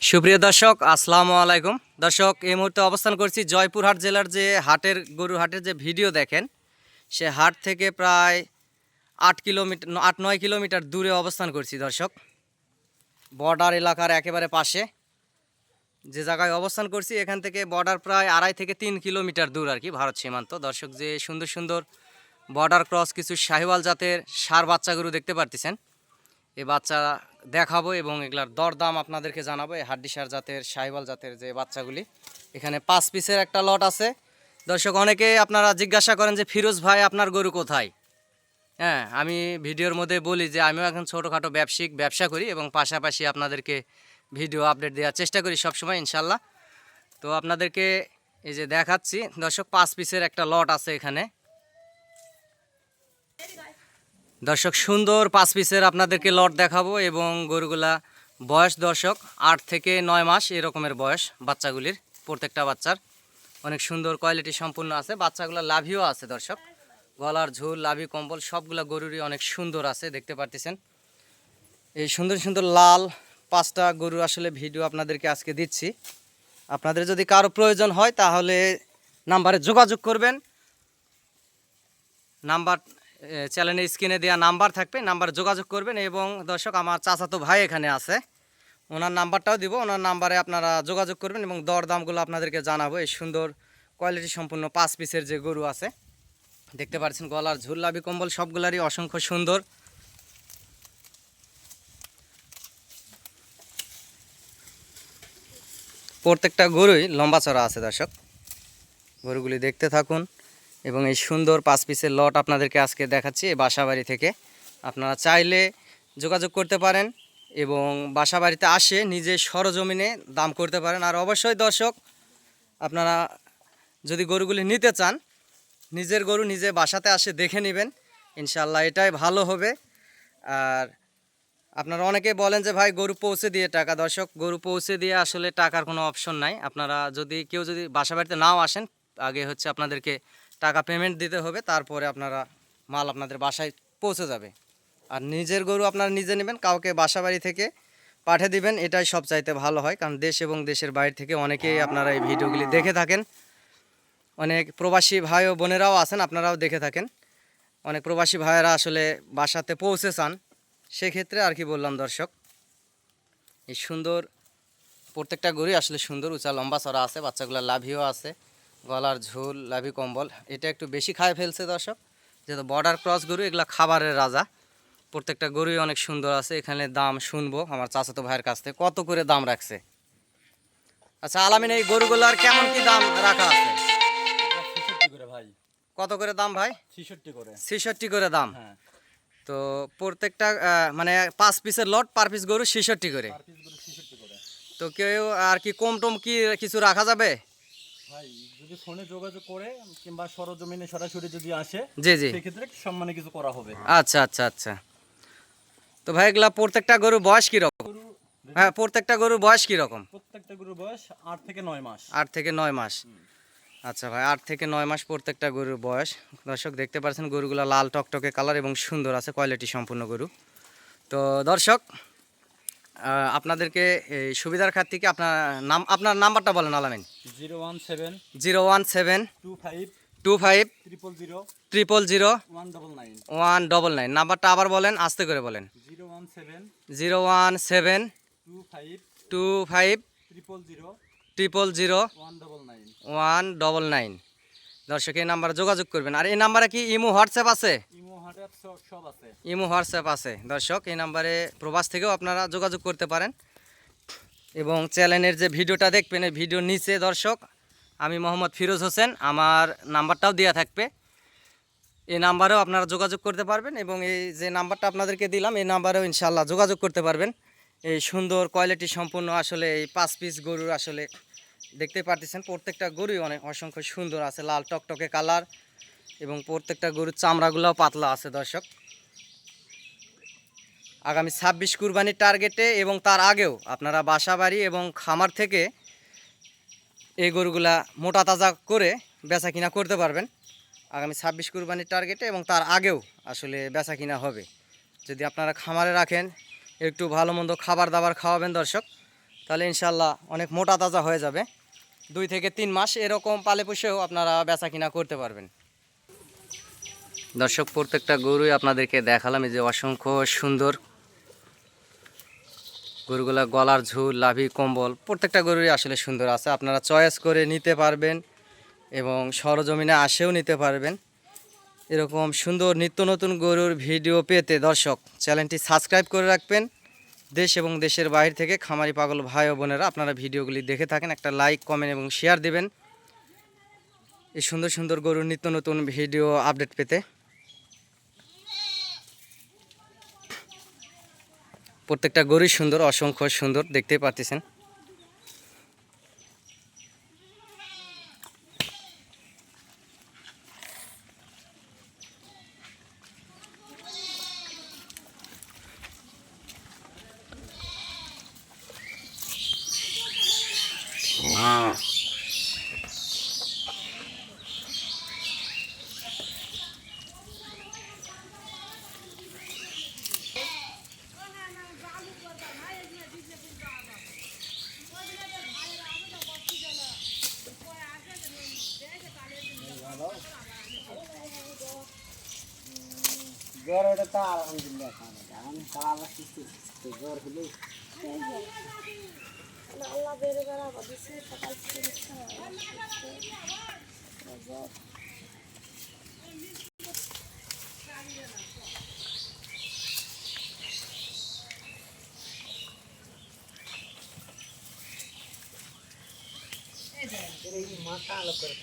সুপ্রিয় দর্শক, আসসালামু আলাইকুম। দর্শক, এই মুহূর্তে অবস্থান করছি জয়পুরহাট জেলার যে গরুর হাটের যে ভিডিও দেখেন, সে হাট থেকে প্রায় 8-9 কিলোমিটার দূরে অবস্থান করছি দর্শক। বর্ডার এলাকার একেবারে পাশে যে জায়গায় অবস্থান করছি, এখান থেকে বর্ডার প্রায় 2.5 থেকে 3 কিলোমিটার দূর আর কি, ভারত সীমান্ত। দর্শক, যে সুন্দর সুন্দর বর্ডার ক্রস কিছু শাহিওয়াল জাতের ষাঁড় বাচ্চা গরু দেখতে পারতেছেন, এই বাচ্চা দেখাবো এবং এগুলার দরদাম আপনাদেরকে জানাবো। এই হাড্ডিসার জাতের শাহিওয়াল জাতের যে বাচ্চাগুলি, এখানে 5 পিসের একটা লট আছে দর্শক। অনেকে আপনারা জিজ্ঞাসা করেন যে ফিরোজ ভাই আপনার গরু কোথায়। হ্যাঁ, আমি ভিডিওর মধ্যে বলি যে আমিও এখন ছোটোখাটো ব্যবসা করি এবং পাশাপাশি আপনাদেরকে ভিডিও আপডেট দেওয়ার চেষ্টা করি সবসময় ইনশাল্লাহ। তো আপনাদেরকে এই যে দেখাচ্ছি দর্শক, 5 পিসের একটা লট আছে এখানে দর্শক। সুন্দর 5 পিসের আপনাদেরকে লট দেখাবো এবং গরুগুলা বয়স দর্শক 8 থেকে 9 মাস এরকমের বয়স বাচ্চাগুলির। প্রত্যেকটা বাচ্চার অনেক সুন্দর কোয়ালিটি সম্পূর্ণ আছে। বাচ্চাগুলো লাভিও আছে দর্শক, গলার ঝুল লাভি কম্বল সবগুলা গরুরই অনেক সুন্দর আছে, দেখতে পারতেছেন। এই সুন্দর সুন্দর লাল 5টা গরু আসলে ভিডিও আপনাদেরকে আজকে দিচ্ছি। আপনাদের যদি কারো প্রয়োজন হয় তাহলে নাম্বারে যোগাযোগ করবেন। নাম্বার চ্যানেলের স্ক্রিনে দেওয়া নাম্বার থাকবে, নাম্বারে যোগাযোগ করবেন। এবং দর্শক, আমার চাচাতো ভাই এখানে আছে, ওনার নাম্বারটাও দিব, ওনার নাম্বারে আপনারা যোগাযোগ করবেন এবং দরদামগুলো আপনাদেরকে জানাবো। এই সুন্দর কোয়ালিটি সম্পূর্ণ 5 পিসের যে গরু আছে দেখতে পাচ্ছেন, গলার ঝুল লাভি কম্বল সবগুলারই অসংখ্য সুন্দর। প্রত্যেকটা গরুই লম্বা চড়া আছে দর্শক। গরুগুলি দেখতে থাকুন এবং এই সুন্দর 5 পিসের লট আপনাদেরকে আজকে দেখাচ্ছি এই বাসাবাড়ি থেকে। আপনারা চাইলে যোগাযোগ করতে পারেন এবং বাসাবাড়িতে আসে নিজে সরজমিনে দাম করতে পারেন। আর অবশ্যই দর্শক, আপনারা যদি গরুগুলি নিতে চান, নিজের গরু নিজে বাসাতে আসে দেখে নেবেন, ইনশাল্লাহ এটাই ভালো হবে। আর আপনারা অনেকে বলেন যে ভাই গরু পৌঁছে দিয়ে টাকা। দর্শক, গরু পৌঁছে দিয়ে আসলে টাকার কোনো অপশন নাই। আপনারা কেউ যদি বাসাবাড়িতে নাও আসেন, আগে হচ্ছে আপনাদেরকে টাকা পেমেন্ট দিতে হবে, তারপরে আপনারা মাল আপনাদের বাসায় পৌঁছে যাবে। আর নিজের গরু আপনারা নিজে নেবেন, কাউকে বাসাবাড়ি থেকে পাঠিয়ে দিবেন, এটাই সবচাইতে ভালো হয়। কারণ দেশ এবং দেশের বাইরে থেকে অনেকেই আপনারা এই ভিডিওগুলি দেখে থাকেন। অনেক প্রবাসী ভাই ও বোনেরাও আছেন, আপনারাও দেখে থাকেন। অনেক প্রবাসী ভাইয়েরা আসলে বাসাতে পৌঁছে চান, সেক্ষেত্রে আর কি বললাম দর্শক। এই সুন্দর প্রত্যেকটা গরুই আসলে সুন্দর, উঁচা লম্বা চড়া আছে, বাচ্চাগুলো লাভিও আছে, গলার ঝোল লাভি কম্বল। এটা একটু বেশি খায় ফেলছে দর্শক, যেহেতু বর্ডার ক্রস গরু, এগুলা খাবারের রাজা। প্রত্যেকটা গরুই অনেক সুন্দর আছে। এখানে দাম শুনবো আমার চাচাতো ভাইয়ের কাছ থেকে, কত করে দাম রাখছে। আচ্ছা আলামিন, এই গরুগুলার কেমন কি দাম রাখা আছে? ভাই কত করে দাম ভাই? 66 করে। 66 করে দাম। হ্যাঁ, তো প্রত্যেকটা মানে 5 পিসের লট, পার পিস গরু 66 করে। পার পিস গরু 66 করে। তো কেউ আর কি কম টম কি কিছু রাখা যাবে? ভাই যদি ফোনে যোগাযোগ করে কিংবা সরজমিনে সরাসরি যদি আসে, জি জি, সেক্ষেত্রে সম্মানে কিছু করা হবে। আচ্ছা আচ্ছা আচ্ছা। তো ভাই এগুলা প্রত্যেকটা গরু বয়স কীরকম? গরু হ্যাঁ, প্রত্যেকটা গরুর বয়স কীরকম? প্রত্যেকটা গরুর বয়স 8 থেকে 9 মাস। 8 থেকে 9 মাস। আচ্ছা ভাই, 8 থেকে 9 মাস প্রত্যেকটা গরুর বয়স। দর্শক দেখতে পাচ্ছেন গরুগুলা লাল টকটকে কালার এবং সুন্দর আছে, কোয়ালিটি সম্পূর্ণ গরু। তো দর্শক, আপনাদেরকে এই সুবিধার খাতিরে আপনার নাম্বারটা বলেন আলামিন। 017 017 25 25 000 000 199। 199। নাম্বারটা আবার বলেন, আস্তে করে বলেন। 017 017 25 25 000 000 199। দর্শক, এই নাম্বারে যোগাযোগ করবেন। আর এই নাম্বারে কি ইমো হোয়াটসঅ্যাপ আছে? ইমো হোয়াটসঅ্যাপ সব আছে। ইমো হোয়াটসঅ্যাপ আছে দর্শক। এই নাম্বারে প্রবাস থেকেও আপনারা যোগাযোগ করতে পারেন। এবং চ্যানেলের যে ভিডিওটা দেখবেন, এই ভিডিওর নিচে দর্শক আমি মোহাম্মদ ফিরোজ হোসেন, আমার নাম্বারটাও দেওয়া থাকবে। এই নাম্বারেও আপনারা যোগাযোগ করতে পারবেন এবং এই যে নাম্বারটা আপনাদেরকে দিলাম, এই নাম্বারেও ইনশাআল্লাহ যোগাযোগ করতে পারবেন। এই সুন্দর কোয়ালিটি সম্পূর্ণ আসলে এই 5 পিস গরুর আসলে দেখতে পারতেছেন, প্রত্যেকটা গরুই অনেক অসংখ্য সুন্দর আছে, লাল টকটকে কালার এবং প্রত্যেকটা গরুর চামড়াগুলোও পাতলা আছে দর্শক। আগামী 26 কুরবানির টার্গেটে এবং তার আগেও আপনারা বাসাবাড়ি এবং খামার থেকে এই গরুগুলা মোটা তাজা করে বেচা কিনা করতে পারবেন। আগামী 26 কুরবানির টার্গেটে এবং তার আগেও আসলে বেচা কিনা হবে। যদি আপনারা খামারে রাখেন, একটু ভালো মন্দ খাবার দাবার খাওয়াবেন দর্শক, তাহলে ইনশাল্লাহ অনেক মোটা তাজা হয়ে যাবে। 2 থেকে 3 মাস এরকম পালে পুষেও আপনারা বেচা কিনা করতে পারবেন। দর্শক, প্রত্যেকটা গরুই আপনাদেরকে দেখালাম, এই যে অসংখ্য সুন্দর গরুগুলা, গলার ঝুল, লাভি, কম্বল প্রত্যেকটা গরুই আসলে সুন্দর আছে। আপনারা চয়েস করে নিতে পারবেন এবং সরজমিনে আসেও নিতে পারবেন। এরকম সুন্দর নিত্য নতুন গরুর ভিডিও পেতে দর্শক চ্যানেলটি সাবস্ক্রাইব করে রাখবেন। দেশ এবং দেশের বাইরে থেকে খামারি পাগল ভাই ও বোনেরা আপনারা ভিডিওগুলি দেখে থাকেন, একটা লাইক, কমেন্ট এবং শেয়ার দিবেন এই সুন্দর সুন্দর গরুর নিত্য নতুন ভিডিও আপডেট পেতে। প্রত্যেকটা গরুই সুন্দর, অসংখ্য সুন্দর, দেখতেই পাচ্ছেন। জ্বর ওটা তো আলহামদুলিল্লাহ আমি খাওয়া কিছু জ্বর হলে আল্লাহ বেড়ে বেড়াবো দিচ্ছে সকাল থেকে জ্বর মাথা আলো করে